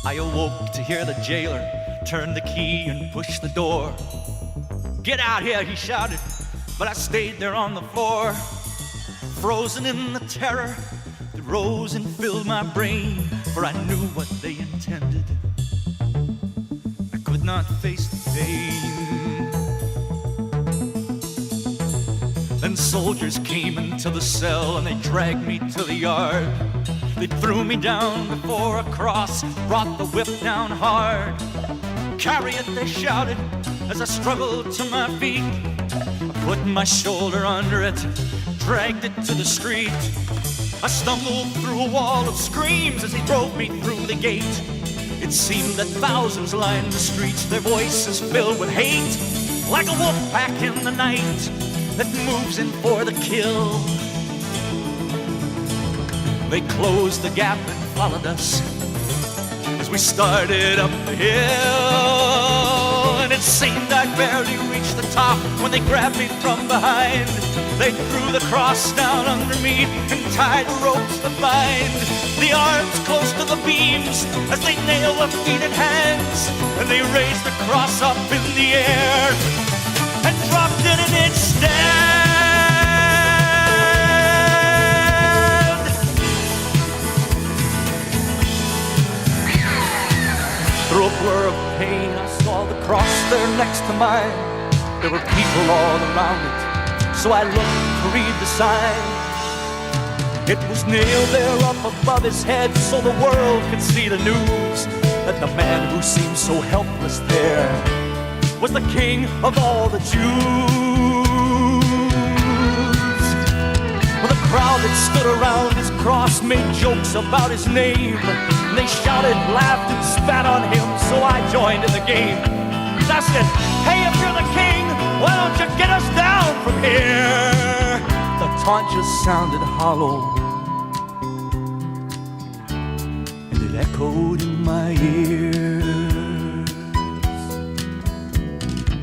I awoke to hear the jailer turn the key and push the door. "Get out here," he shouted, but I stayed there on the floor, frozen in the terror that rose and filled my brain, for I knew what they intended. I could not face the pain. Then soldiers came into the cell and they dragged me to the yard. They threw me down before a cross, brought the whip down hard. "Carry it," they shouted as I struggled to my feet. I put my shoulder under it, dragged it to the street. I stumbled through a wall of screams as he drove me through the gate. It seemed that thousands lined the streets, their voices filled with hate, like a wolf pack in the night that moves in for the kill. They closed the gap and followed us as we started up the hill. And it seemed I'd barely reached the top when they grabbed me from behind. They threw the cross down under me and tied the ropes that bind the arms close to the beams as they nailed the feet and hands. And they raised the cross up in the air and dropped it in its stand. Through a blur of pain, I saw the cross there next to mine. There were people all around it, so I looked to read the sign. It was nailed there up above his head so the world could see the news that the man who seemed so helpless there was the King of all the Jews. Well, the crowd that stood around his cross made jokes about his name. They shouted, laughed, and spat on him, so I joined in the game. I said, "Hey, if you're the king, why don't you get us down from here?" The taunt just sounded hollow, and it echoed in my ears.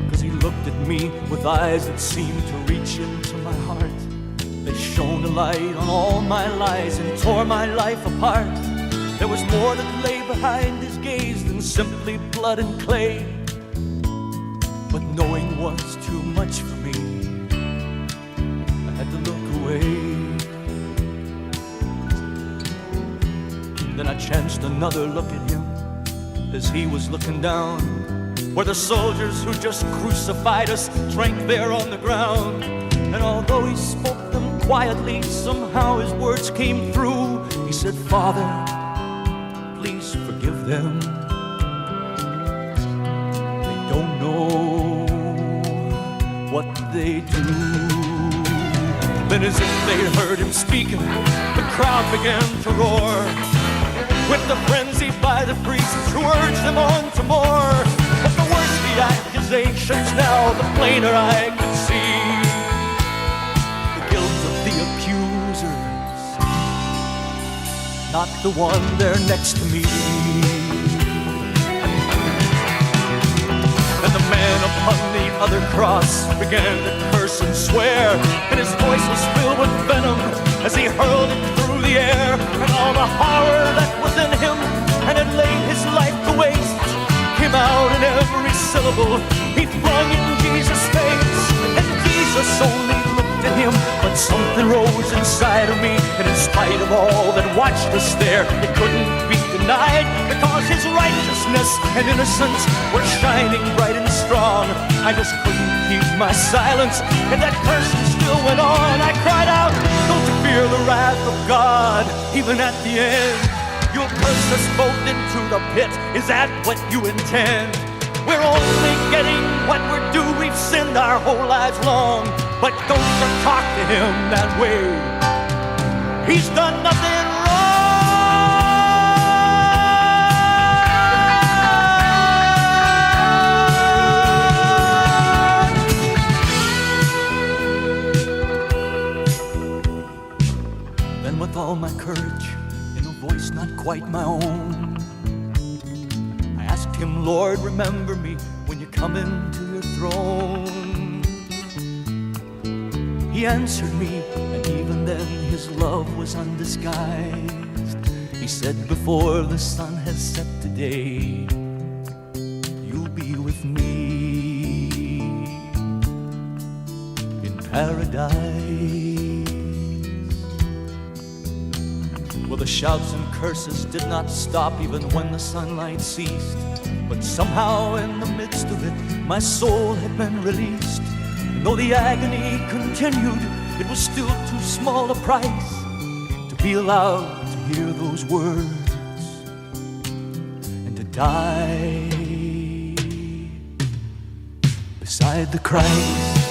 'Cause he looked at me with eyes that seemed to reach into my heart. They shone a light on all my lies and tore my life apart. There was more that lay behind his gaze than simply blood and clay. But knowing was too much for me, I had to look away. Then I chanced another look at him as he was looking down, where the soldiers who just crucified us drank there on the ground. And although he spoke them quietly, somehow his words came through. He said, "Father, please forgive them. They don't know what they do." Then as if they heard him speaking, the crowd began to roar with the frenzy by the priests who urged them on to more. But the worse the accusations now, the plainer I could see the guilt of the accusers, not the one there next to me. And the man upon the other cross began to curse and swear, and his voice was filled with venom as he hurled it through the air. And all the horror that was in him and had laid his life to waste came out in every syllable he flung in Jesus' face. And Jesus only looked at him, but something rose inside of me, and in spite of all that watched us there, it couldn't be denied, because his righteousness and innocence were shining bright and strong. I just couldn't keep my silence, and that cursing still went on. I cried out, "Don't fear the wrath of God, even at the end. You'll curse us both into the pit. Is that what you intend? We're only getting what we're due. We've sinned our whole lives long. But don't you talk to him that way. He's done nothing wrong." Then with all my courage, in a voice not quite my own, I asked him, "Lord, remember me when you come into your throne." He answered me, and even then his love was undisguised. He said, "Before the sun has set today, you'll be with me in paradise. Well, the shouts and curses did not stop even when the sunlight ceased, but somehow in the midst of it, my soul had been released. And though the agony continued, it was still too small a price to be allowed to hear those words and to die beside the Christ.